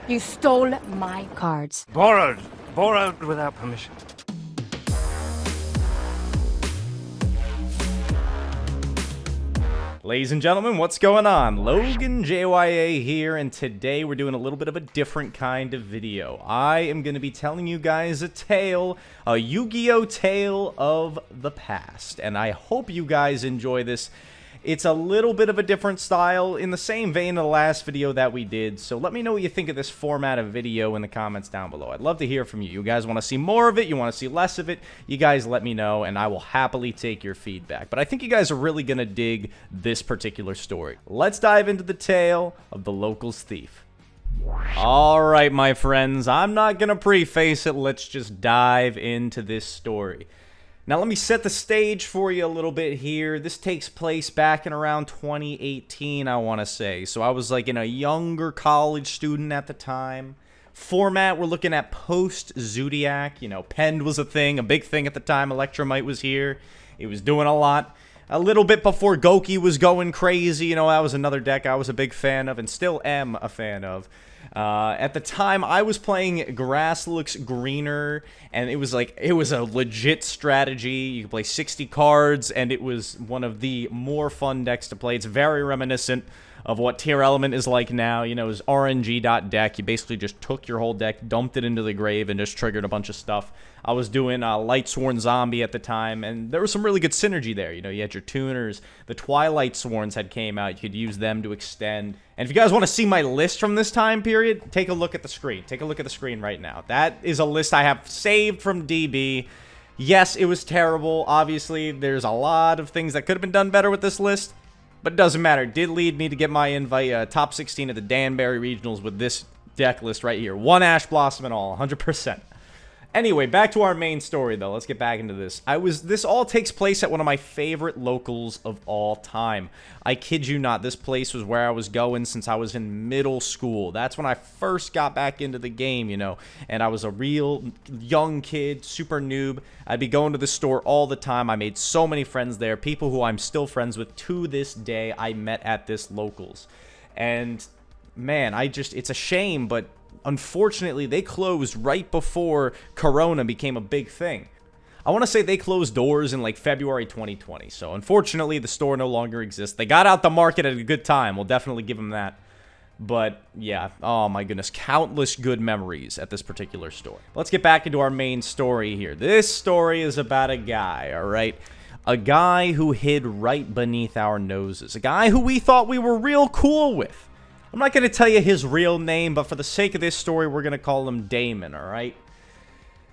You stole my cards. Borrowed. Borrowed without permission. Ladies and gentlemen, what's going on? Logan JYA here, and today we're doing a little bit of a different kind of video. I am going to be telling you guys a tale, a Yu-Gi-Oh tale of the past, and I hope you guys enjoy this. It's a little bit of a different style, in the same vein of the last video that we did, so let me know what you think of this format of video in the comments down below. I'd love to hear from you. You guys want to see more of it? You want to see less of it? You guys let me know, and I will happily take your feedback. But I think you guys are really going to dig this particular story. Let's dive into the tale of the Locals Thief. Alright, my friends, I'm not going to preface it. Let's just dive into this story. Now, let me set the stage for you a little bit here. This takes place back in around 2018, I want to say. So I was like a younger college student at the time. Format, we're looking at post-Zodiac. You know, Pend was a thing, a big thing at the time. Electromite was here. It was doing a lot. A little bit before Goki was going crazy. You know, that was another deck I was a big fan of and still am a fan of. At the time, I was playing Grass Looks Greener, and it was a legit strategy. You could play 60 cards, and it was one of the more fun decks to play. It's very reminiscent of what Tier Element is like now. You know, it was RNG.deck. You basically just took your whole deck, dumped it into the grave, and just triggered a bunch of stuff. I was doing Lightsworn Zombie at the time, and there was some really good synergy there. You know, you had your tuners. The Twilight Sworns had came out. You could use them to extend. And if you guys want to see my list from this time period, take a look at the screen. Take a look at the screen right now. That is a list I have saved from DB. Yes, it was terrible. Obviously, there's a lot of things that could have been done better with this list. But it doesn't matter. It did lead me to get my invite, top 16 at the Danbury Regionals with this deck list right here. One Ash Blossom and all, 100%. Anyway, back to our main story, though. Let's get back into this. This all takes place at one of my favorite locals of all time. I kid you not, this place was where I was going since I was in middle school. That's when I first got back into the game, you know, and I was a real young kid, super noob. I'd be going to the store all the time. I made so many friends there, people who I'm still friends with to this day. I met at this locals. And, man, it's a shame, but unfortunately, they closed right before Corona became a big thing. I want to say they closed doors in like February 2020. So unfortunately, the store no longer exists. They got out the market at a good time. We'll definitely give them that. But yeah, oh my goodness, countless good memories at this particular store. Let's get back into our main story here. This story is about a guy, all right? A guy who hid right beneath our noses. A guy who we thought we were real cool with. I'm not going to tell you his real name, but for the sake of this story, we're going to call him Damon, alright?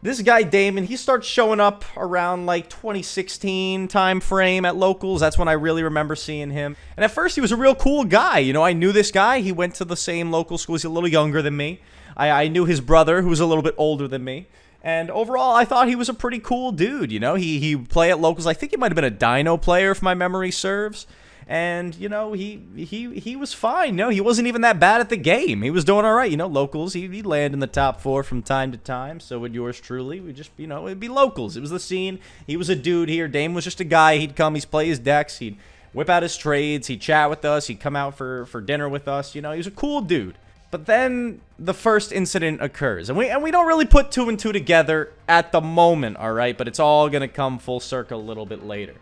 This guy, Damon, he starts showing up around, like, 2016 time frame at locals. That's when I really remember seeing him. And at first, he was a real cool guy. You know, I knew this guy. He went to the same local school. He's a little younger than me. I knew his brother, who was a little bit older than me. And overall, I thought he was a pretty cool dude, you know? He played at locals. I think he might have been a Dino player, if my memory serves. And, you know, he was fine. No, he wasn't even that bad at the game. He was doing all right. You know, locals, he'd land in the top 4 from time to time. So would yours truly. We just, you know, it'd be locals. It was the scene. He was a dude here. Dame was just a guy. He'd come, he'd play his decks. He'd whip out his trades. He'd chat with us. He'd come out for dinner with us. You know, he was a cool dude. But then the first incident occurs. And we don't really put 2 and 2 together at the moment, all right? But it's all going to come full circle a little bit later.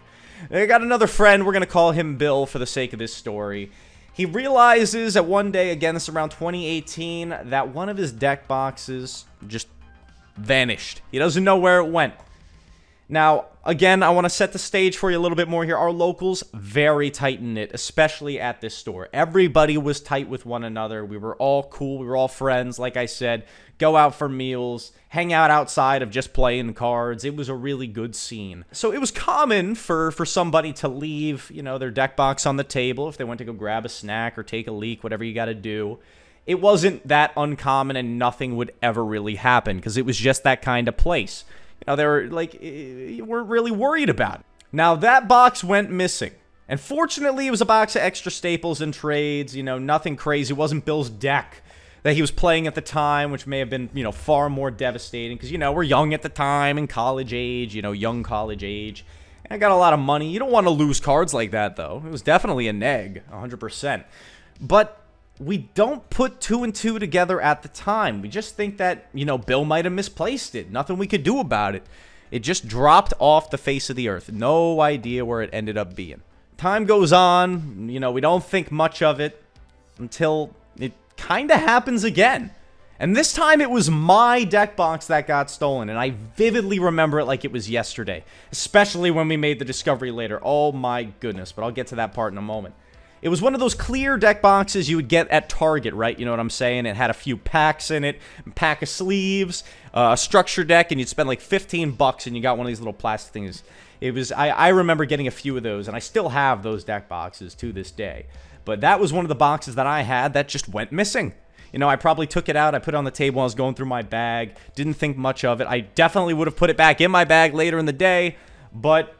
I got another friend, we're going to call him Bill for the sake of this story. He realizes that one day, again, this is around 2018, that one of his deck boxes just vanished. He doesn't know where it went. Now, again, I want to set the stage for you a little bit more here. Our locals, very tight-knit, especially at this store. Everybody was tight with one another. We were all cool. We were all friends, like I said. Go out for meals, hang out outside of just playing cards. It was a really good scene. So it was common for somebody to leave, you know, their deck box on the table if they went to go grab a snack or take a leak, whatever you got to do. It wasn't that uncommon and nothing would ever really happen because it was just that kind of place. You know, they were like, you weren't really worried about it. Now, that box went missing. And fortunately, it was a box of extra staples and trades. You know, nothing crazy. It wasn't Bill's deck that he was playing at the time, which may have been, you know, far more devastating. Because, you know, we're young at the time in college age, you know, young college age. And I got a lot of money. You don't want to lose cards like that, though. It was definitely a neg, 100%. But we don't put two and two together at the time. We just think that, you know, Bill might have misplaced it. Nothing we could do about it. It just dropped off the face of the earth. No idea where it ended up being. Time goes on. You know, we don't think much of it until it kind of happens again. And this time it was my deck box that got stolen, and I vividly remember it like it was yesterday, especially when we made the discovery later. Oh my goodness, but I'll get to that part in a moment. It was one of those clear deck boxes you would get at Target, right? You know what I'm saying? It had a few packs in it, a pack of sleeves, a structure deck, and you'd spend like 15 bucks and you got one of these little plastic things. It was, I remember getting a few of those, and I still have those deck boxes to this day. But that was one of the boxes that I had that just went missing. You know, I probably took it out, I put it on the table, I was going through my bag, didn't think much of it. I definitely would have put it back in my bag later in the day, but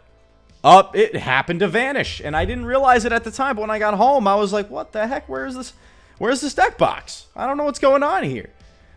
it happened to vanish, and I didn't realize it at the time, but when I got home, I was like, what the heck, where's this deck box? I don't know what's going on here.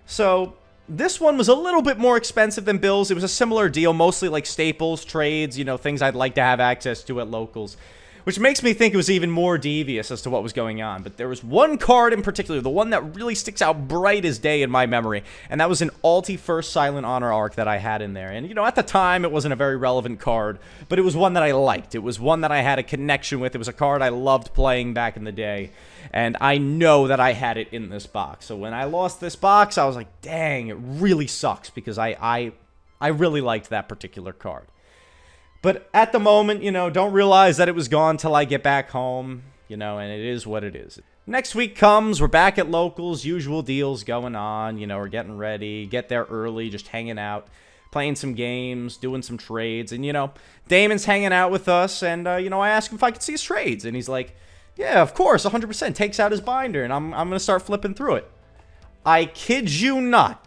So, this one was a little bit more expensive than Bill's. It was a similar deal, mostly like staples, trades, you know, things I'd like to have access to at locals. Which makes me think it was even more devious as to what was going on. But there was one card in particular, the one that really sticks out bright as day in my memory. And that was an Alti First Silent Honor arc that I had in there. And, you know, at the time, it wasn't a very relevant card. But it was one that I liked. It was one that I had a connection with. It was a card I loved playing back in the day. And I know that I had it in this box. So when I lost this box, I was like, dang, it really sucks. Because I really liked that particular card. But at the moment, you know, don't realize that it was gone till I get back home, you know, and it is what it is. Next week comes, we're back at locals, usual deals going on, you know, we're getting ready, get there early, just hanging out, playing some games, doing some trades, and, you know, Damon's hanging out with us, and, you know, I ask him if I could see his trades, and he's like, yeah, of course, 100%, takes out his binder, and I'm going to start flipping through it. I kid you not.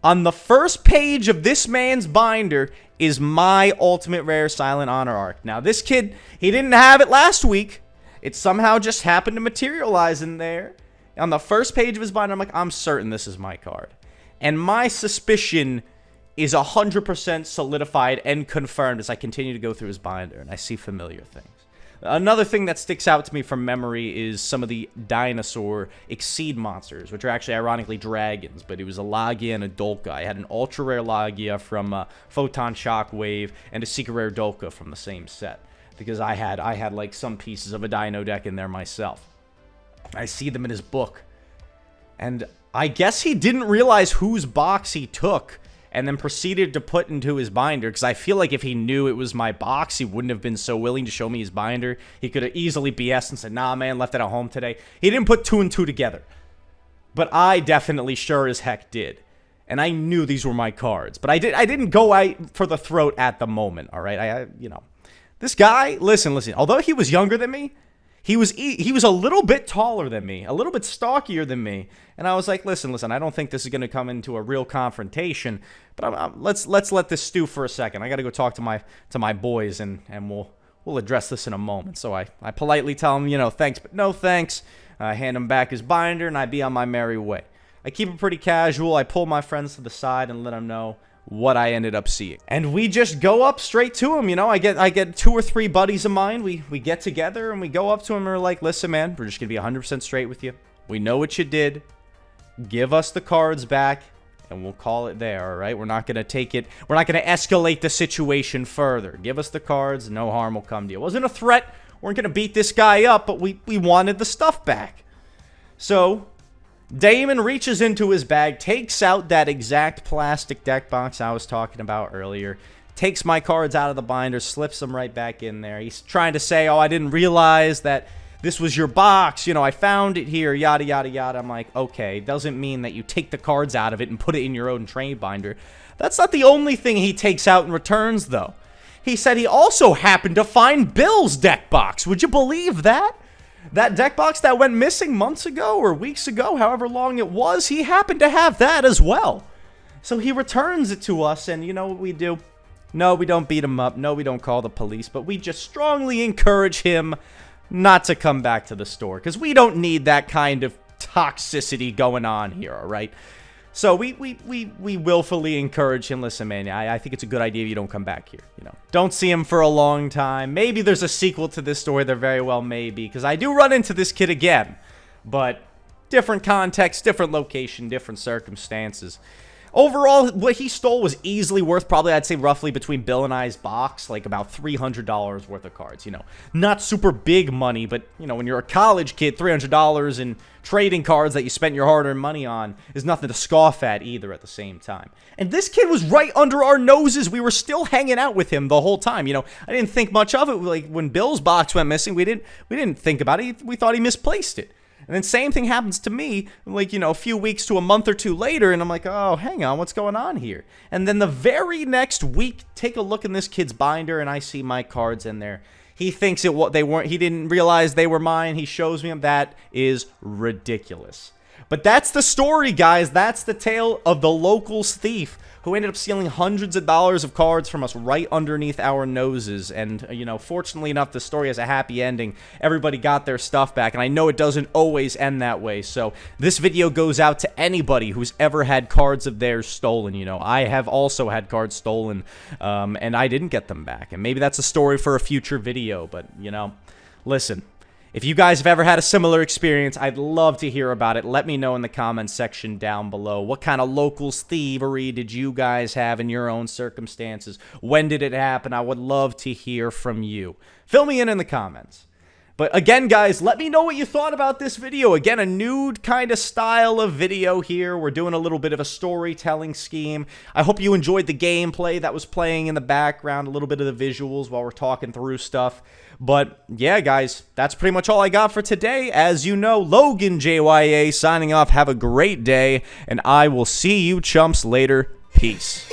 On the first page of this man's binder is my Ultimate Rare Silent Honor arc. Now, this kid, he didn't have it last week. It somehow just happened to materialize in there. On the first page of his binder, I'm like, I'm certain this is my card. And my suspicion is 100% solidified and confirmed as I continue to go through his binder, and I see familiar things. Another thing that sticks out to me from memory is some of the dinosaur Exceed monsters, which are actually ironically dragons, but it was a Lagia and a Dolka. I had an ultra rare Lagia from Photon Shockwave and a secret rare Dolka from the same set, because I had like some pieces of a dino deck in there myself. I see them in his book, and I guess he didn't realize whose box he took and then proceeded to put into his binder, because I feel like if he knew it was my box, he wouldn't have been so willing to show me his binder. He could have easily BS'd and said, nah, man, left it at home today. He didn't put two and two together. But I definitely sure as heck did. And I knew these were my cards. But I didn't go out for the throat at the moment, all right? You know, this guy, listen, although he was younger than me, he was a little bit taller than me, a little bit stockier than me, and I was like, listen, I don't think this is going to come into a real confrontation, but let's let this stew for a second. I got to go talk to my boys, and we'll address this in a moment. So I politely tell him, you know, thanks, but no thanks. I hand him back his binder, and I be on my merry way. I keep it pretty casual. I pull my friends to the side and let them know what I ended up seeing. And we just go up straight to him, you know. I get 2 or 3 buddies of mine. We get together and we go up to him and we're like, listen, man, we're just gonna be 100% straight with you. We know what you did. Give us the cards back and we'll call it there, all right? We're not gonna take it, we're not gonna escalate the situation further. Give us the cards, no harm will come to you. It wasn't a threat. We weren't gonna beat this guy up, but we wanted the stuff back. So Damon reaches into his bag, takes out that exact plastic deck box I was talking about earlier, takes my cards out of the binder, slips them right back in there. He's trying to say, oh, I didn't realize that this was your box, you know, I found it here, yada, yada, yada. I'm like, okay, doesn't mean that you take the cards out of it and put it in your own trade binder. That's not the only thing he takes out and returns, though. He said he also happened to find Bill's deck box. Would you believe that? That deck box that went missing months ago or weeks ago, however long it was, he happened to have that as well. So he returns it to us, and you know what we do? No, we don't beat him up. No, we don't call the police, but we just strongly encourage him not to come back to the store, because we don't need that kind of toxicity going on here, all right? So we willfully encourage him, listen, man, I think it's a good idea if you don't come back here, you know. Don't see him for a long time. Maybe there's a sequel to this story, there very well may be, because I do run into this kid again. But different context, different location, different circumstances. Overall, what he stole was easily worth probably, I'd say, roughly between Bill and I's box, like about $300 worth of cards. You know, not super big money, but, you know, when you're a college kid, $300 in trading cards that you spent your hard-earned money on is nothing to scoff at either at the same time. And this kid was right under our noses. We were still hanging out with him the whole time. You know, I didn't think much of it. Like, when Bill's box went missing, we didn't think about it. We thought he misplaced it. And then same thing happens to me, like, you know, a few weeks to a month or two later, and I'm like, oh, hang on, what's going on here? And then the very next week, take a look in this kid's binder, and I see my cards in there. He thinks they weren't. He didn't realize they were mine. He shows me them. That is ridiculous. But that's the story, guys. That's the tale of the locals thief who ended up stealing hundreds of dollars of cards from us right underneath our noses. And, you know, fortunately enough, the story has a happy ending. Everybody got their stuff back, and I know it doesn't always end that way. So this video goes out to anybody who's ever had cards of theirs stolen. You know, I have also had cards stolen, and I didn't get them back. And maybe that's a story for a future video, but, you know, listen. If you guys have ever had a similar experience, I'd love to hear about it. Let me know in the comments section down below. What kind of locals thievery did you guys have in your own circumstances? When did it happen? I would love to hear from you. Fill me in the comments. But again, guys, let me know what you thought about this video. Again, a new kind of style of video here. We're doing a little bit of a storytelling scheme. I hope you enjoyed the gameplay that was playing in the background, a little bit of the visuals while we're talking through stuff. But yeah, guys, that's pretty much all I got for today. As you know, Logan JYA signing off. Have a great day, and I will see you chumps later. Peace.